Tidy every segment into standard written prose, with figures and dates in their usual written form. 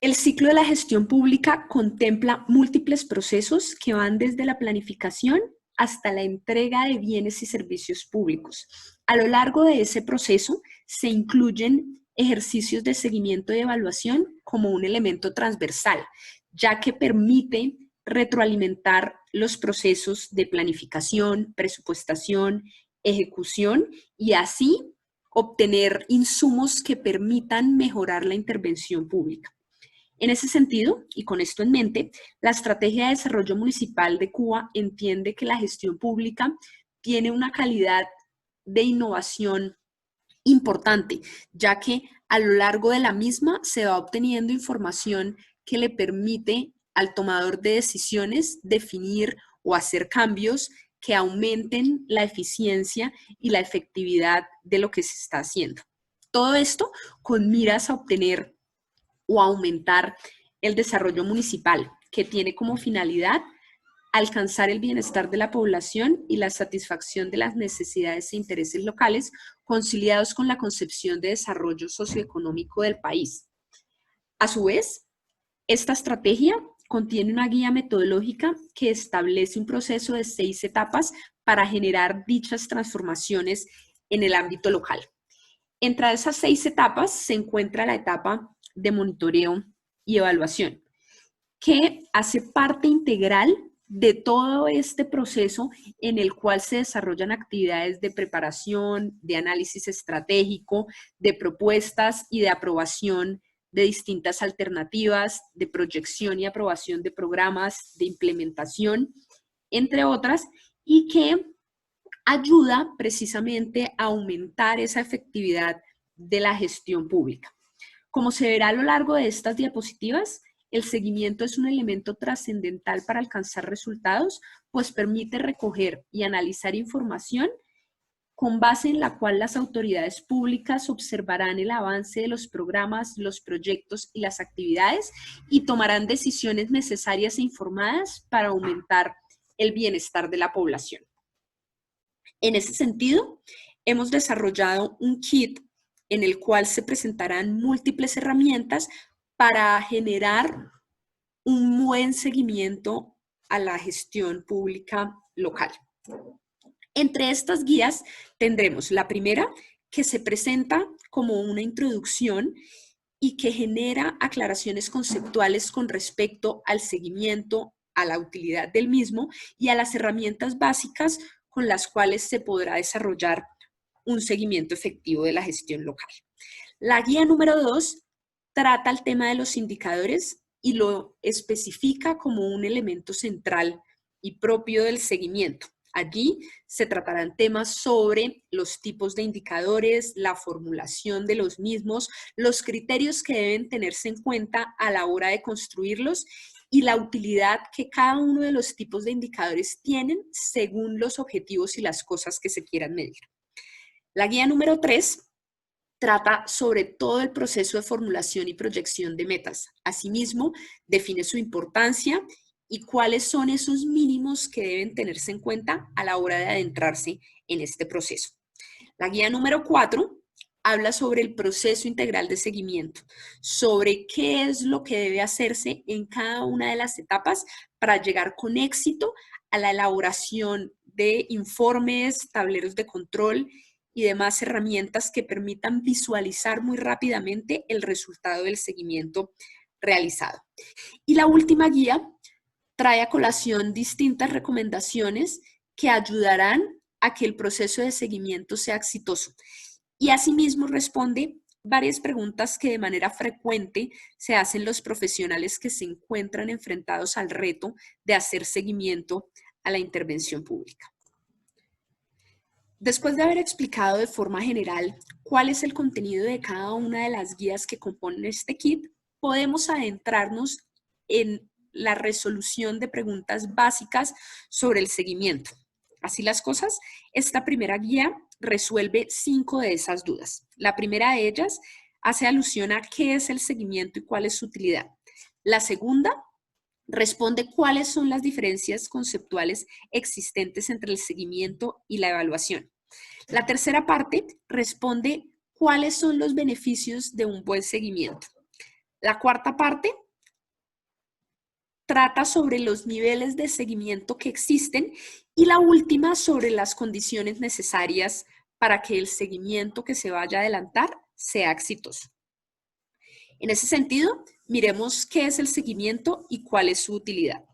El ciclo de la gestión pública contempla múltiples procesos que van desde la planificación hasta la entrega de bienes y servicios públicos. A lo largo de ese proceso se incluyen ejercicios de seguimiento y evaluación como un elemento transversal, ya que permite retroalimentar los procesos de planificación, presupuestación, ejecución y así obtener insumos que permitan mejorar la intervención pública. En ese sentido, y con esto en mente, la Estrategia de Desarrollo Municipal de Cuba entiende que la gestión pública tiene una calidad de innovación importante, ya que a lo largo de la misma se va obteniendo información que le permite al tomador de decisiones definir o hacer cambios que aumenten la eficiencia y la efectividad de lo que se está haciendo. Todo esto con miras a obtener o aumentar el desarrollo municipal, que tiene como finalidad alcanzar el bienestar de la población y la satisfacción de las necesidades e intereses locales, conciliados con la concepción de desarrollo socioeconómico del país. A su vez, esta estrategia contiene una guía metodológica que establece un proceso de 6 etapas para generar dichas transformaciones en el ámbito local. Entre esas 6 etapas se encuentra la etapa de monitoreo y evaluación, que hace parte integral de todo este proceso en el cual se desarrollan actividades de preparación, de análisis estratégico, de propuestas y de aprobación de distintas alternativas, de proyección y aprobación de programas, de implementación, entre otras, y que ayuda precisamente a aumentar esa efectividad de la gestión pública. Como se verá a lo largo de estas diapositivas, el seguimiento es un elemento trascendental para alcanzar resultados, pues permite recoger y analizar información con base en la cual las autoridades públicas observarán el avance de los programas, los proyectos y las actividades y tomarán decisiones necesarias e informadas para aumentar el bienestar de la población. En ese sentido, hemos desarrollado un kit en el cual se presentarán múltiples herramientas para generar un buen seguimiento a la gestión pública local. Entre estas guías tendremos la primera, que se presenta como una introducción y que genera aclaraciones conceptuales con respecto al seguimiento, a la utilidad del mismo y a las herramientas básicas con las cuales se podrá desarrollar un seguimiento efectivo de la gestión local. La guía número 2 trata el tema de los indicadores y lo especifica como un elemento central y propio del seguimiento. Allí se tratarán temas sobre los tipos de indicadores, la formulación de los mismos, los criterios que deben tenerse en cuenta a la hora de construirlos y la utilidad que cada uno de los tipos de indicadores tienen según los objetivos y las cosas que se quieran medir. La guía número 3 trata sobre todo el proceso de formulación y proyección de metas. Asimismo, define su importancia y cuáles son esos mínimos que deben tenerse en cuenta a la hora de adentrarse en este proceso. La guía número 4 habla sobre el proceso integral de seguimiento, sobre qué es lo que debe hacerse en cada una de las etapas para llegar con éxito a la elaboración de informes, tableros de control y demás herramientas que permitan visualizar muy rápidamente el resultado del seguimiento realizado. Y la última guía trae a colación distintas recomendaciones que ayudarán a que el proceso de seguimiento sea exitoso. Y asimismo responde varias preguntas que de manera frecuente se hacen los profesionales que se encuentran enfrentados al reto de hacer seguimiento a la intervención pública. Después de haber explicado de forma general cuál es el contenido de cada una de las guías que componen este kit, podemos adentrarnos en la resolución de preguntas básicas sobre el seguimiento. Así las cosas, esta primera guía resuelve 5 de esas dudas. La primera de ellas hace alusión a qué es el seguimiento y cuál es su utilidad. La segunda responde cuáles son las diferencias conceptuales existentes entre el seguimiento y la evaluación. La tercera parte responde cuáles son los beneficios de un buen seguimiento. La cuarta parte trata sobre los niveles de seguimiento que existen y la última sobre las condiciones necesarias para que el seguimiento que se vaya a adelantar sea exitoso. En ese sentido, miremos qué es el seguimiento y cuál es su utilidad.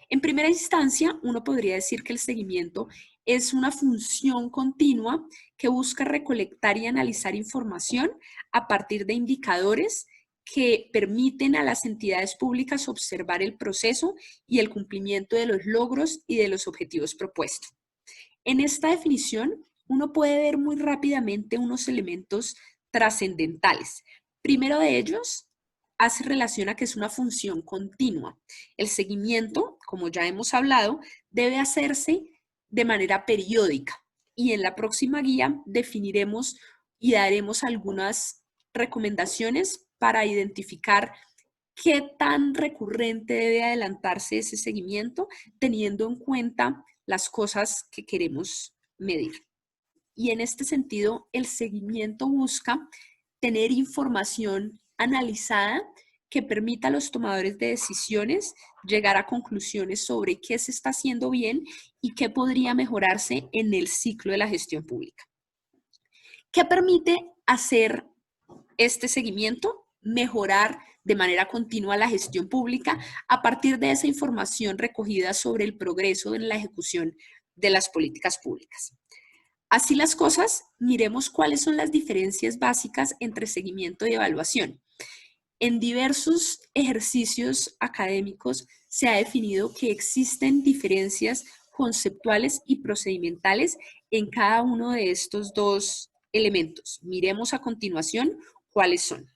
En primera instancia, uno podría decir que el seguimiento es una función continua que busca recolectar y analizar información a partir de indicadores que permiten a las entidades públicas observar el proceso y el cumplimiento de los logros y de los objetivos propuestos. En esta definición, uno puede ver muy rápidamente unos elementos trascendentales. Primero de ellos, hace relación a que es una función continua. El seguimiento, como ya hemos hablado, debe hacerse de manera periódica y en la próxima guía definiremos y daremos algunas recomendaciones para identificar qué tan recurrente debe adelantarse ese seguimiento teniendo en cuenta las cosas que queremos medir. Y en este sentido, el seguimiento busca tener información analizada que permita a los tomadores de decisiones llegar a conclusiones sobre qué se está haciendo bien y qué podría mejorarse en el ciclo de la gestión pública. ¿Qué permite hacer este seguimiento? Mejorar de manera continua la gestión pública a partir de esa información recogida sobre el progreso en la ejecución de las políticas públicas. Así las cosas, miremos cuáles son las diferencias básicas entre seguimiento y evaluación. En diversos ejercicios académicos se ha definido que existen diferencias conceptuales y procedimentales en cada uno de estos dos elementos. Miremos a continuación cuáles son.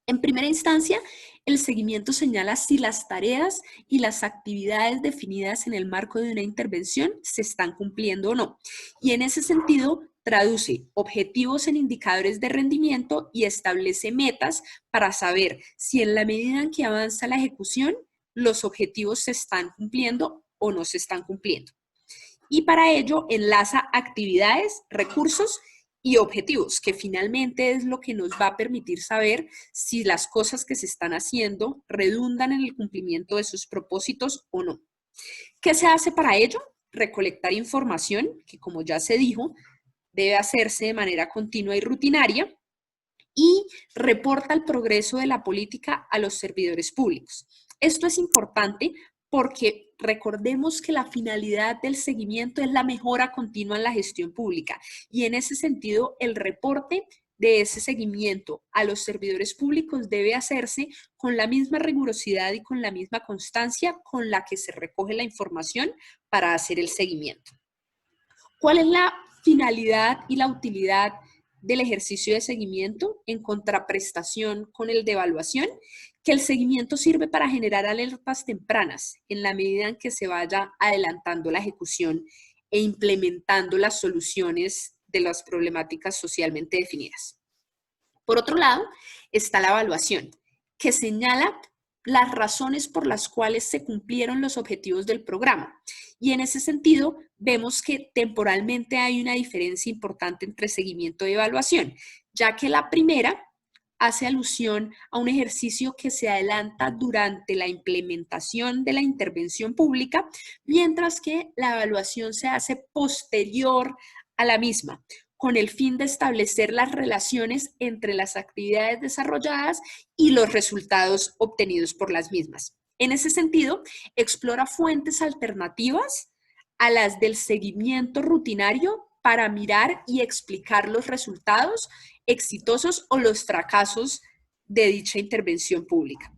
En primera instancia, el seguimiento señala si las tareas y las actividades definidas en el marco de una intervención se están cumpliendo o no. Y en ese sentido, traduce objetivos en indicadores de rendimiento y establece metas para saber si en la medida en que avanza la ejecución, los objetivos se están cumpliendo o no se están cumpliendo. Y para ello enlaza actividades, recursos y objetivos, que finalmente es lo que nos va a permitir saber si las cosas que se están haciendo redundan en el cumplimiento de sus propósitos o no. ¿Qué se hace para ello? Recolectar información, que como ya se dijo, debe hacerse de manera continua y rutinaria, y reporta el progreso de la política a los servidores públicos. Esto es importante porque recordemos que la finalidad del seguimiento es la mejora continua en la gestión pública y en ese sentido el reporte de ese seguimiento a los servidores públicos debe hacerse con la misma rigurosidad y con la misma constancia con la que se recoge la información para hacer el seguimiento. ¿Cuál es la finalidad y la utilidad del ejercicio de seguimiento en contraprestación con el de evaluación? Que el seguimiento sirve para generar alertas tempranas en la medida en que se vaya adelantando la ejecución e implementando las soluciones de las problemáticas socialmente definidas. Por otro lado, está la evaluación, que señala las razones por las cuales se cumplieron los objetivos del programa. Y en ese sentido, vemos que temporalmente hay una diferencia importante entre seguimiento y evaluación, ya que la primera hace alusión a un ejercicio que se adelanta durante la implementación de la intervención pública, mientras que la evaluación se hace posterior a la misma, con el fin de establecer las relaciones entre las actividades desarrolladas y los resultados obtenidos por las mismas. En ese sentido, explora fuentes alternativas a las del seguimiento rutinario para mirar y explicar los resultados exitosos o los fracasos de dicha intervención pública.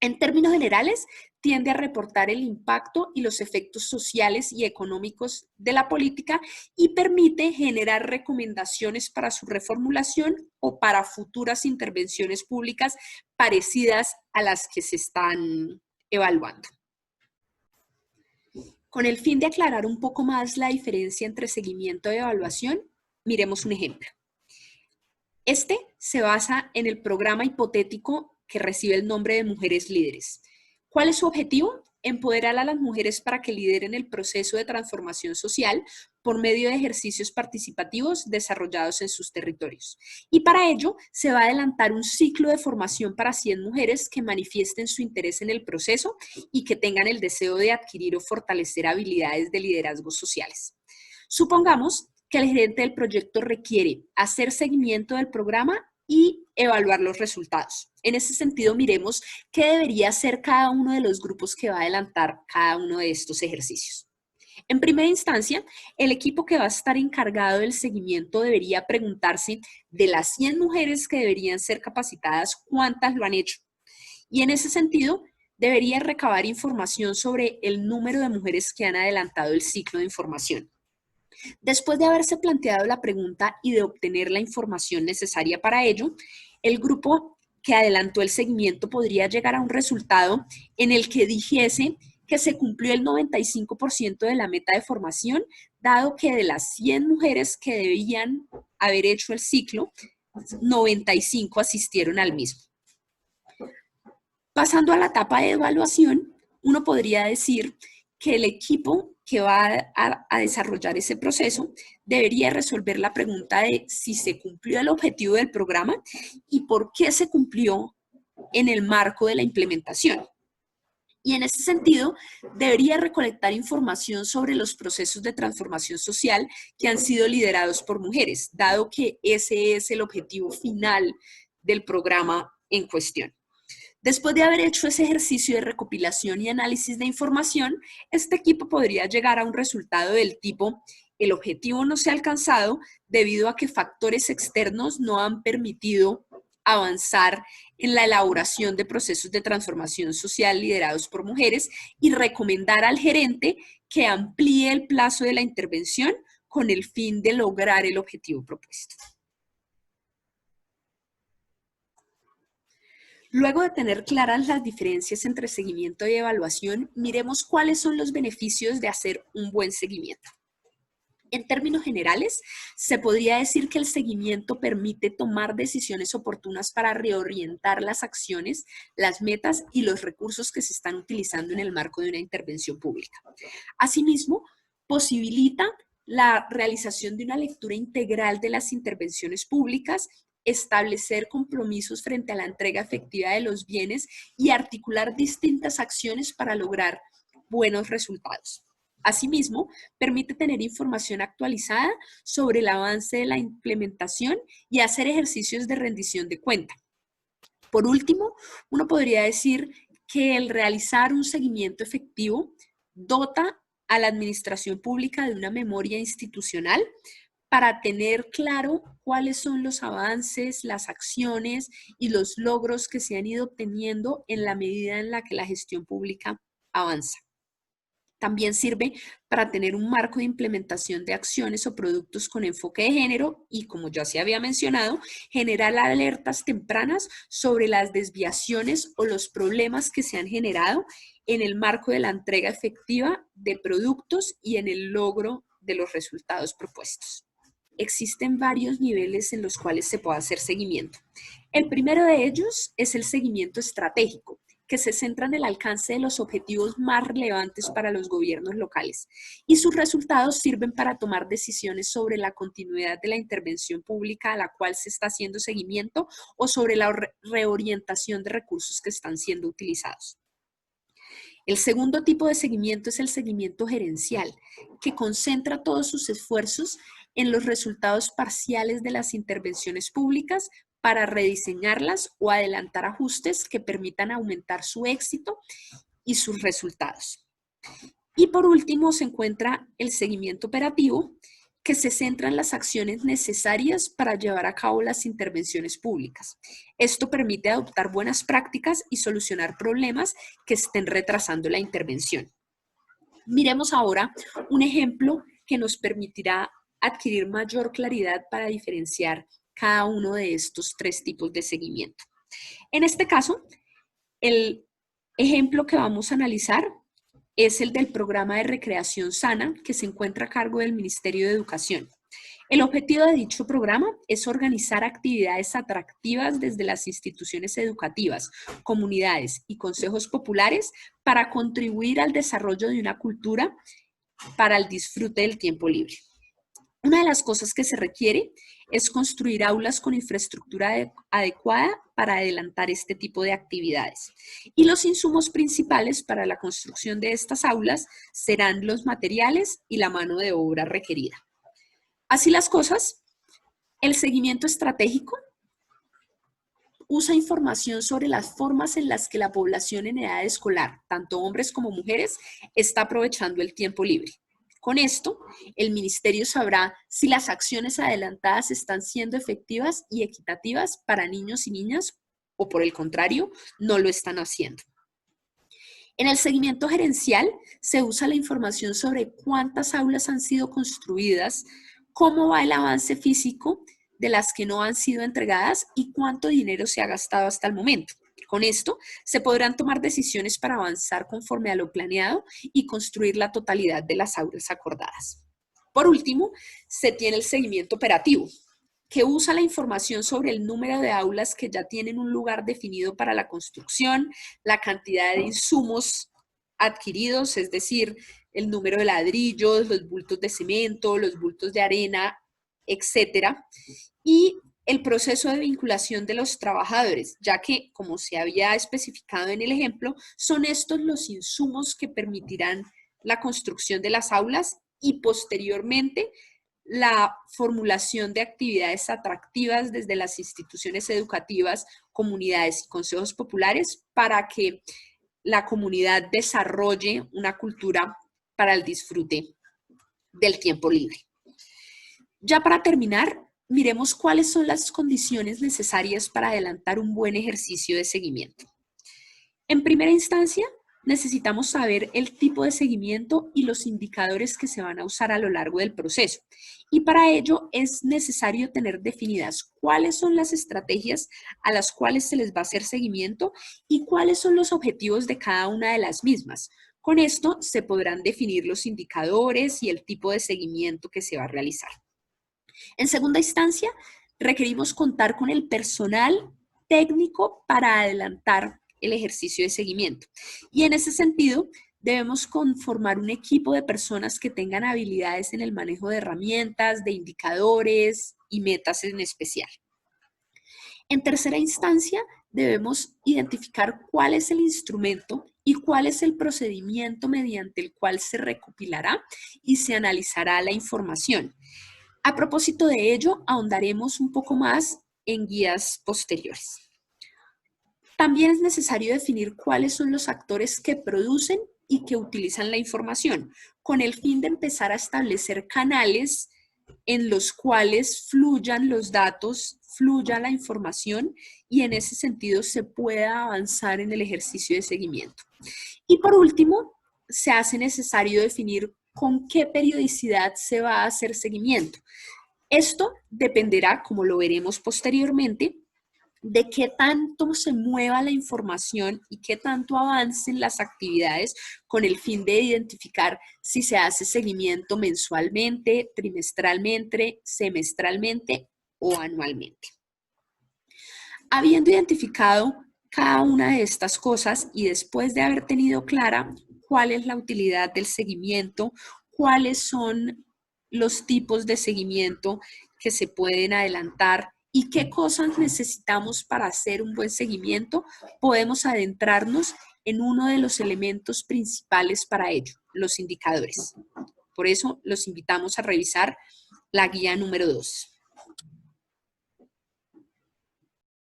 En términos generales, tiende a reportar el impacto y los efectos sociales y económicos de la política y permite generar recomendaciones para su reformulación o para futuras intervenciones públicas parecidas a las que se están evaluando. Con el fin de aclarar un poco más la diferencia entre seguimiento y evaluación, miremos un ejemplo. Este se basa en el programa hipotético que recibe el nombre de Mujeres Líderes. ¿Cuál es su objetivo? Empoderar a las mujeres para que lideren el proceso de transformación social por medio de ejercicios participativos desarrollados en sus territorios. Y para ello se va a adelantar un ciclo de formación para 100 mujeres que manifiesten su interés en el proceso y que tengan el deseo de adquirir o fortalecer habilidades de liderazgo sociales. Supongamos que el gerente del proyecto requiere hacer seguimiento del programa y evaluar los resultados. En ese sentido, miremos qué debería hacer cada uno de los grupos que va a adelantar cada uno de estos ejercicios. En primera instancia, el equipo que va a estar encargado del seguimiento debería preguntarse de las 100 mujeres que deberían ser capacitadas, ¿cuántas lo han hecho? Y en ese sentido, debería recabar información sobre el número de mujeres que han adelantado el ciclo de información. Después de haberse planteado la pregunta y de obtener la información necesaria para ello, el grupo que adelantó el seguimiento podría llegar a un resultado en el que dijese que se cumplió el 95% de la meta de formación, dado que de las 100 mujeres que debían haber hecho el ciclo, 95 asistieron al mismo. Pasando a la etapa de evaluación, uno podría decir que el equipo que va a desarrollar ese proceso debería resolver la pregunta de si se cumplió el objetivo del programa y por qué se cumplió en el marco de la implementación. Y en ese sentido, debería recolectar información sobre los procesos de transformación social que han sido liderados por mujeres, dado que ese es el objetivo final del programa en cuestión. Después de haber hecho ese ejercicio de recopilación y análisis de información, este equipo podría llegar a un resultado del tipo: el objetivo no se ha alcanzado debido a que factores externos no han permitido avanzar en la elaboración de procesos de transformación social liderados por mujeres, y recomendar al gerente que amplíe el plazo de la intervención con el fin de lograr el objetivo propuesto. Luego de tener claras las diferencias entre seguimiento y evaluación, miremos cuáles son los beneficios de hacer un buen seguimiento. En términos generales, se podría decir que el seguimiento permite tomar decisiones oportunas para reorientar las acciones, las metas y los recursos que se están utilizando en el marco de una intervención pública. Asimismo, posibilita la realización de una lectura integral de las intervenciones públicas, establecer compromisos frente a la entrega efectiva de los bienes y articular distintas acciones para lograr buenos resultados. Asimismo, permite tener información actualizada sobre el avance de la implementación y hacer ejercicios de rendición de cuenta. Por último, uno podría decir que el realizar un seguimiento efectivo dota a la administración pública de una memoria institucional para tener claro cuáles son los avances, las acciones y los logros que se han ido obteniendo en la medida en la que la gestión pública avanza. También sirve para tener un marco de implementación de acciones o productos con enfoque de género y, como ya se había mencionado, generar alertas tempranas sobre las desviaciones o los problemas que se han generado en el marco de la entrega efectiva de productos y en el logro de los resultados propuestos. Existen varios niveles en los cuales se puede hacer seguimiento. El primero de ellos es el seguimiento estratégico, que se centra en el alcance de los objetivos más relevantes para los gobiernos locales, y sus resultados sirven para tomar decisiones sobre la continuidad de la intervención pública a la cual se está haciendo seguimiento o sobre la reorientación de recursos que están siendo utilizados. El segundo tipo de seguimiento es el seguimiento gerencial, que concentra todos sus esfuerzos en los resultados parciales de las intervenciones públicas para rediseñarlas o adelantar ajustes que permitan aumentar su éxito y sus resultados. Y por último se encuentra el seguimiento operativo, que se centra en las acciones necesarias para llevar a cabo las intervenciones públicas. Esto permite adoptar buenas prácticas y solucionar problemas que estén retrasando la intervención. Miremos ahora un ejemplo que nos permitirá adquirir mayor claridad para diferenciar cada uno de estos tres tipos de seguimiento. En este caso, el ejemplo que vamos a analizar es el del programa de recreación sana que se encuentra a cargo del Ministerio de Educación. El objetivo de dicho programa es organizar actividades atractivas desde las instituciones educativas, comunidades y consejos populares para contribuir al desarrollo de una cultura para el disfrute del tiempo libre. Una de las cosas que se requiere es construir aulas con infraestructura adecuada para adelantar este tipo de actividades. Y los insumos principales para la construcción de estas aulas serán los materiales y la mano de obra requerida. Así las cosas, el seguimiento estratégico usa información sobre las formas en las que la población en edad escolar, tanto hombres como mujeres, está aprovechando el tiempo libre. Con esto, el ministerio sabrá si las acciones adelantadas están siendo efectivas y equitativas para niños y niñas o, por el contrario, no lo están haciendo. En el seguimiento gerencial se usa la información sobre cuántas aulas han sido construidas, cómo va el avance físico de las que no han sido entregadas y cuánto dinero se ha gastado hasta el momento. Con esto se podrán tomar decisiones para avanzar conforme a lo planeado y construir la totalidad de las aulas acordadas. Por último, se tiene el seguimiento operativo, que usa la información sobre el número de aulas que ya tienen un lugar definido para la construcción, la cantidad de insumos adquiridos, es decir, el número de ladrillos, los bultos de cemento, los bultos de arena, etcétera, y el proceso de vinculación de los trabajadores, ya que, como se había especificado en el ejemplo, son estos los insumos que permitirán la construcción de las aulas y posteriormente la formulación de actividades atractivas desde las instituciones educativas, comunidades y consejos populares para que la comunidad desarrolle una cultura para el disfrute del tiempo libre. Ya para terminar, miremos cuáles son las condiciones necesarias para adelantar un buen ejercicio de seguimiento. En primera instancia, necesitamos saber el tipo de seguimiento y los indicadores que se van a usar a lo largo del proceso. Y para ello es necesario tener definidas cuáles son las estrategias a las cuales se les va a hacer seguimiento y cuáles son los objetivos de cada una de las mismas. Con esto se podrán definir los indicadores y el tipo de seguimiento que se va a realizar. En segunda instancia, requerimos contar con el personal técnico para adelantar el ejercicio de seguimiento. Y en ese sentido, debemos conformar un equipo de personas que tengan habilidades en el manejo de herramientas, de indicadores y metas en especial. En tercera instancia, debemos identificar cuál es el instrumento y cuál es el procedimiento mediante el cual se recopilará y se analizará la información. A propósito de ello, ahondaremos un poco más en guías posteriores. También es necesario definir cuáles son los actores que producen y que utilizan la información, con el fin de empezar a establecer canales en los cuales fluyan los datos, fluya la información y en ese sentido se pueda avanzar en el ejercicio de seguimiento. Y por último, se hace necesario definir con qué periodicidad se va a hacer seguimiento. Esto dependerá, como lo veremos posteriormente, de qué tanto se mueva la información y qué tanto avancen las actividades con el fin de identificar si se hace seguimiento mensualmente, trimestralmente, semestralmente o anualmente. Habiendo identificado cada una de estas cosas y después de haber tenido clara cuál es la utilidad del seguimiento, cuáles son los tipos de seguimiento que se pueden adelantar y qué cosas necesitamos para hacer un buen seguimiento, podemos adentrarnos en uno de los elementos principales para ello, los indicadores. Por eso los invitamos a revisar la guía número 2.